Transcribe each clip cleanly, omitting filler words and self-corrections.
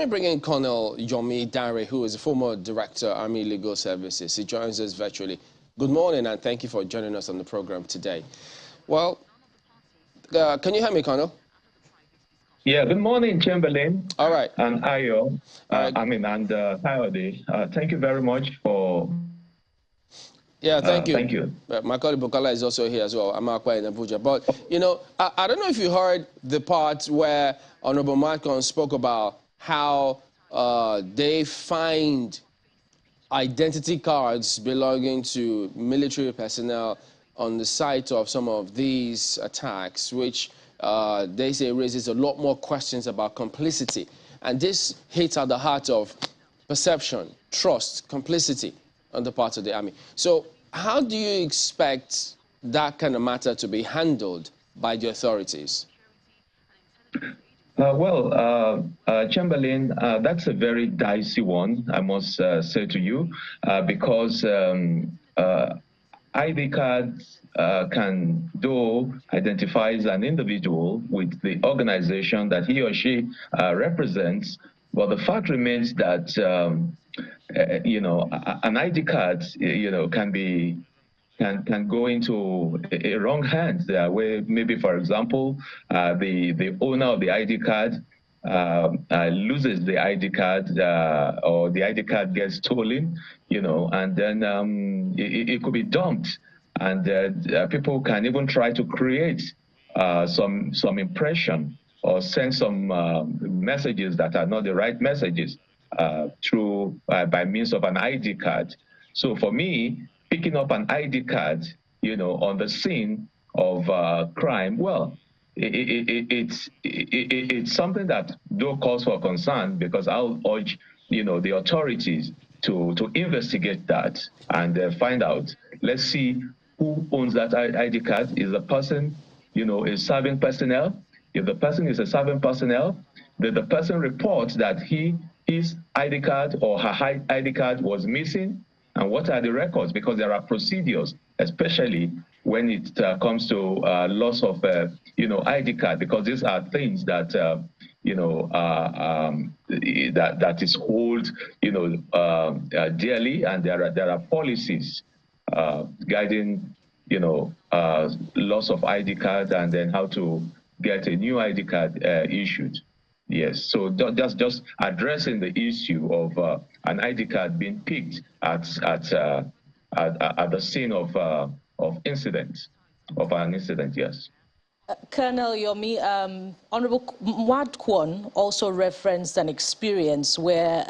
me bring in Colonel Yomi Dare, who is a former Director, Army Legal Services. He joins us virtually. Good morning, and thank you for joining us on the program today. Well, can you hear me, Colonel? Yeah, good morning, Chamberlain. All right. And Ayo. Right. Coyote. Thank you very much for... Yeah, thank you. Thank you. My colleague Bukola is also here as well. I'm Akwa in Abuja. But, you know, I don't know if you heard the part where Honorable Malcolm spoke about how they find identity cards belonging to military personnel on the site of some of these attacks, which they say raises a lot more questions about complicity. And this hits at the heart of perception, trust, complicity on the part of the army. So how do you expect that kind of matter to be handled by the authorities? Chamberlain, that's a very dicey one, I must say to you, because ID cards can, though, identifies an individual with the organization that he or she represents, but the fact remains that, you know, an ID card, you know, can go into a wrong hands, where maybe, for example, the owner of the ID card loses the ID card, or the ID card gets stolen, you know, and then it could be dumped, and people can even try to create some impression or send some messages that are not the right messages through by means of an ID card. So for me, picking up an ID card, you know, on the scene of crime, well, it's something that do cause for concern, because I'll urge, you know, the authorities to investigate that and find out. Let's see who owns that ID card. Is the person, you know, a serving personnel? If the person is a serving personnel, then the person reports that his ID card or her ID card was missing. And what are the records? Because there are procedures, especially when it comes to loss of, you know, ID card, because these are things that, you know, that is hold, you know, dearly, and there are policies guiding, you know, loss of ID card and then how to get a new ID card issued. Yes, so just addressing the issue of an ID card being picked at the scene of an incident, yes. Colonel Yomi, Honorable Mwad Kwon also referenced an experience where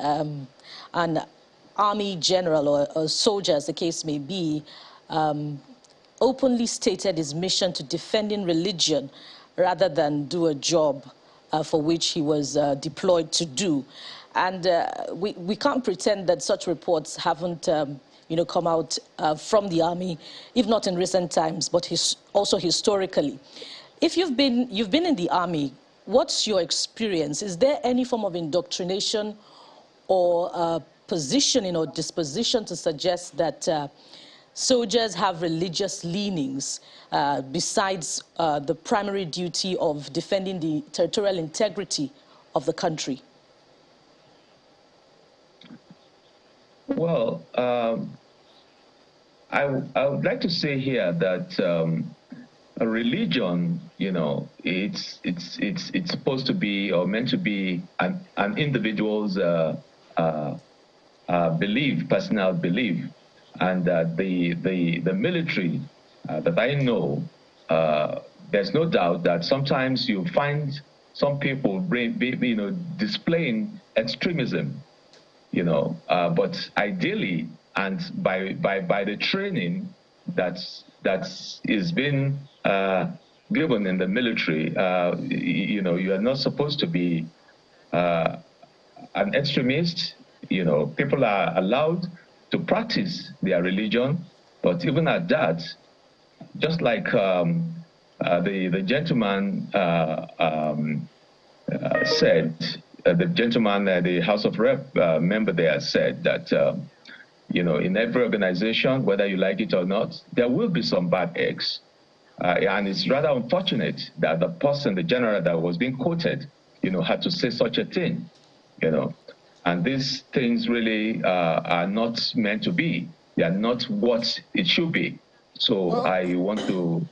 an army general or soldier, as the case may be, openly stated his mission to defending religion rather than do a job for which he was deployed to do. And we can't pretend that such reports haven't you know, come out from the army, if not in recent times, but also historically. If you've been in the army, what's your experience? Is there any form of indoctrination or positioning or disposition to suggest that soldiers have religious leanings besides the primary duty of defending the territorial integrity of the country? Well, I would like to say here that a religion, you know, it's supposed to be or meant to be an individual's belief, personal belief, and the military that I know, there's no doubt that sometimes you find some people you know, displaying extremism, you know, but ideally and by the training that is being given in the military, you know, you are not supposed to be an extremist. You know, people are allowed to practice their religion, but even at that, just like the gentleman said, the gentleman, the House of Rep member there said that, you know, in every organization, whether you like it or not, there will be some bad eggs. And it's rather unfortunate that the person, the general that was being quoted, you know, had to say such a thing. And these things really are not meant to be. They are not what it should be. So I want to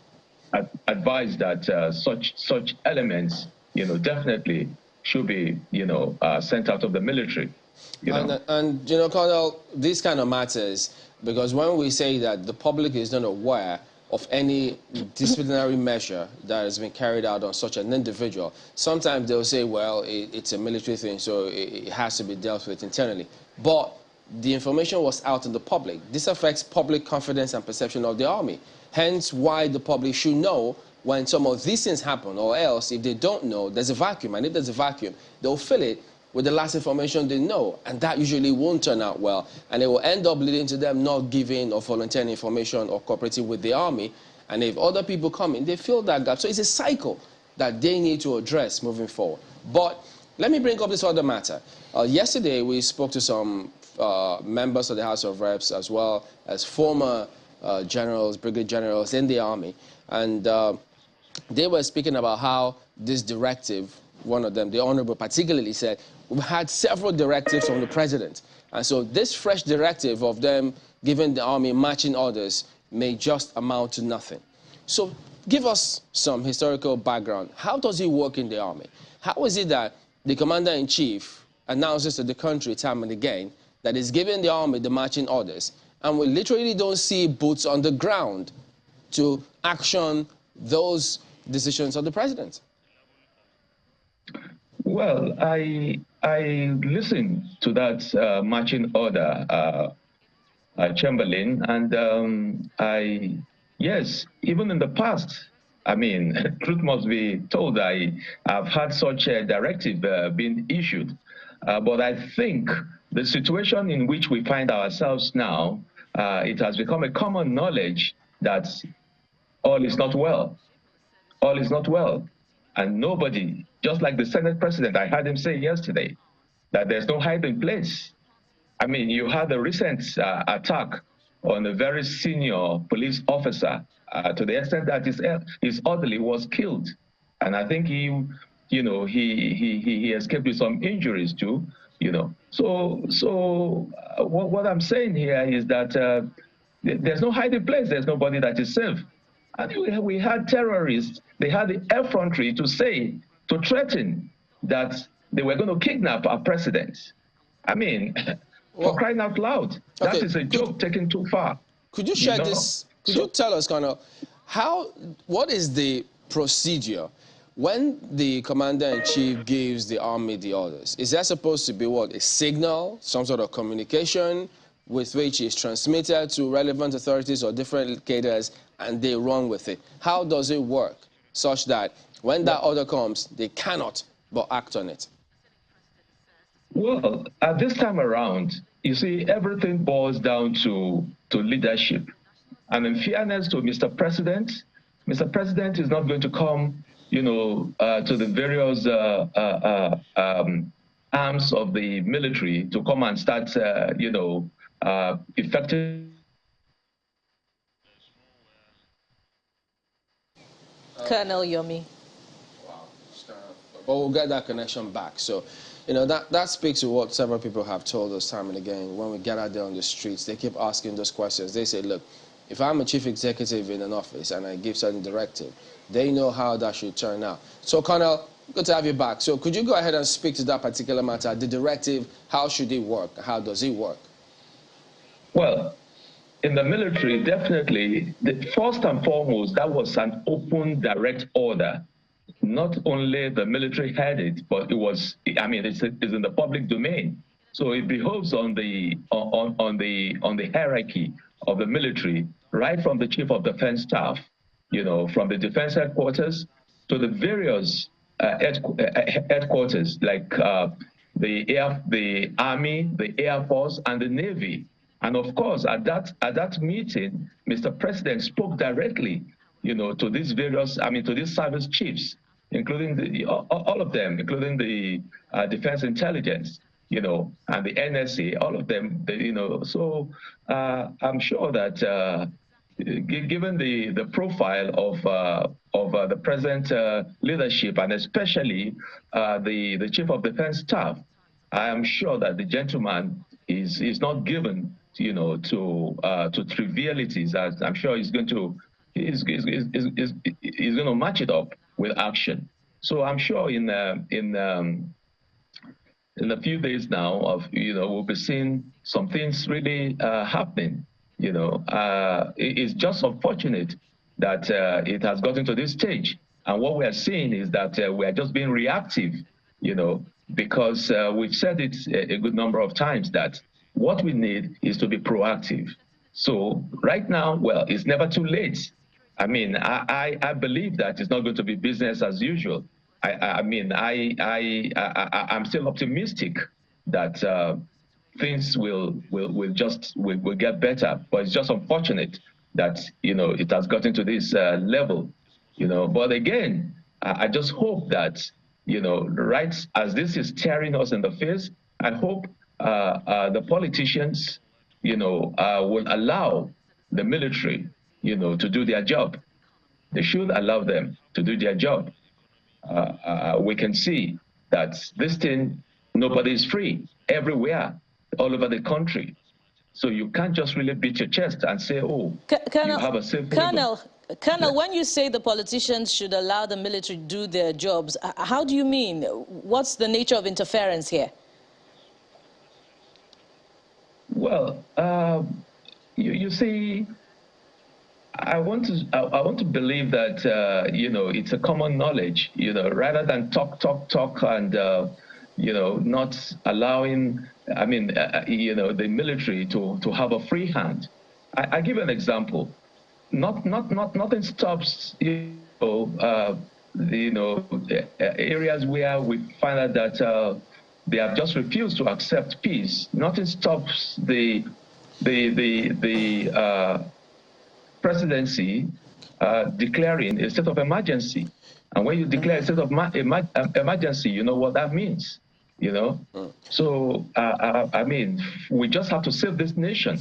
advise that such elements, definitely should be, sent out of the military. And Colonel, these kind of matters, because when we say that the public is not aware of any disciplinary measure that has been carried out on such an individual, sometimes they'll say, well, it's a military thing, so it has to be dealt with internally. But the information was out in the public. This affects public confidence and perception of the army. Hence why the public should know when some of these things happen, or else if they don't know, there's a vacuum. And if there's a vacuum, they'll fill it with the last information they know. And that usually won't turn out well. And it will end up leading to them not giving or volunteering information or cooperating with the army. And if other people come in, they fill that gap. So it's a cycle that they need to address moving forward. But let me bring up this other matter. Yesterday, we spoke to some members of the House of Reps, as well as former generals, brigade generals in the army. And they were speaking about how this directive, one of them, the Honorable particularly, said, we've had several directives from the president. And so this fresh directive of them giving the army marching orders may just amount to nothing. So give us some historical background. How does it work in the army? How is it that the commander-in-chief announces to the country time and again that is giving the army the marching orders, and we literally don't see boots on the ground to action those decisions of the president? Well, I listened to that marching order, Chamberlain, and yes, even in the past, I mean, truth must be told, I've had such a directive being issued. But I think the situation in which we find ourselves now, it has become a common knowledge that all is not well. All is not well. And nobody, just like the Senate president, I heard him say yesterday, that there's no hiding place. I mean, you had a recent attack on a very senior police officer to the extent that his orderly was killed. And I think he escaped with some injuries too, So what I'm saying here is that there's no hiding place. There's nobody that is safe. And we had terrorists. They had the effrontery to threaten that they were going to kidnap our president. I mean, for crying out loud, that is a joke taken too far. Could you share this? Could you tell us, Colonel, what is the procedure when the commander-in-chief gives the army the orders? Is that supposed to be what, a signal, some sort of communication with which is transmitted to relevant authorities or different cadres and they run with it? How does it work such that when that order comes, they cannot but act on it? Well, at this time around, you see, everything boils down to leadership. And in fairness to Mr. President is not going to come, to the various arms of the military to come and start, effective. Colonel Yomi. Wow. But we'll get that connection back. So, that speaks to what several people have told us time and again. When we get out there on the streets, they keep asking those questions. They say, look, if I'm a chief executive in an office and I give certain directive, they know how that should turn out. So, Colonel, good to have you back. So could you go ahead and speak to that particular matter, the directive, how should it work? How does it work? Well, in the military, definitely, first and foremost, that was an open, direct order. Not only the military had it, but it's in the public domain. So it behoves on the hierarchy of the military, right from the chief of defense staff, from the defense headquarters to the various headquarters like the Army, the Air Force, and the Navy. And of course, at that meeting, Mr. President spoke directly, to these various, to these service chiefs, including all of them, including the Defense Intelligence, and the NSA, all of them, So I'm sure that given the profile of the present leadership, and especially the Chief of Defense Staff, I am sure that the gentleman is not given, to trivialities. As I'm sure he's going to match it up with action. So I'm sure in a few days now, we'll be seeing some things really happening. It's just unfortunate that it has gotten to this stage. And what we are seeing is that we are just being reactive, because we've said it a good number of times that what we need is to be proactive. So right now, well, it's never too late. I mean, I believe that it's not going to be business as usual. I'm still optimistic that things will get better, but it's just unfortunate that it has gotten to this level. But again, I just hope that right as this is tearing us in the face, I hope the politicians will allow the military to do their job. They should allow them to do their job. We can see that this thing, nobody is free everywhere, all over the country. So you can't just really beat your chest and say, oh, you have a safe Colonel, when you say the politicians should allow the military to do their jobs, how do you mean? What's the nature of interference here? Well, you see, I want to believe that it's a common knowledge, rather than talk and not allowing the military to have a free hand. I give an example. Nothing stops areas where we find out that they have just refused to accept peace. Nothing stops the presidency declaring a state of emergency. And when you declare a state of emergency, you know what that means, So, we just have to save this nation.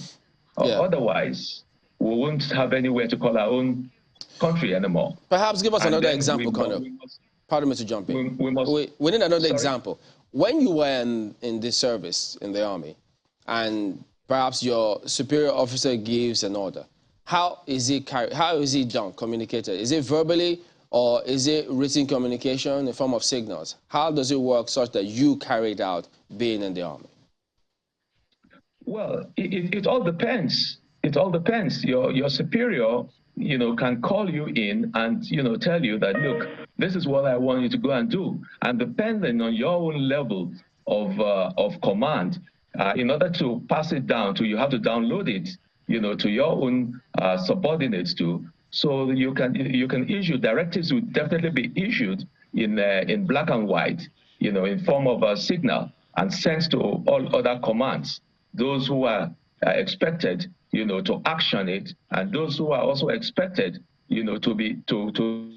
Yeah. Otherwise, we won't have anywhere to call our own country anymore. Perhaps give us another example, Colonel. Pardon me to jump in. We need another example. When you were in this service in the Army, and perhaps your superior officer gives an order, how is it done, communicated? Is it verbally, or is it written communication in the form of signals? How does it work such that you carried out being in the Army? Well, it all depends. It all depends. Your superior, can call you in and, tell you that, look, this is what I want you to go and do. And depending on your own level of command, in order to pass it down to, you have to download it, to your own subordinates too. So you can issue directives. Will definitely be issued in black and white, in form of a signal, and sent to all other commands. Those who are expected, to action it, and those who are also expected, to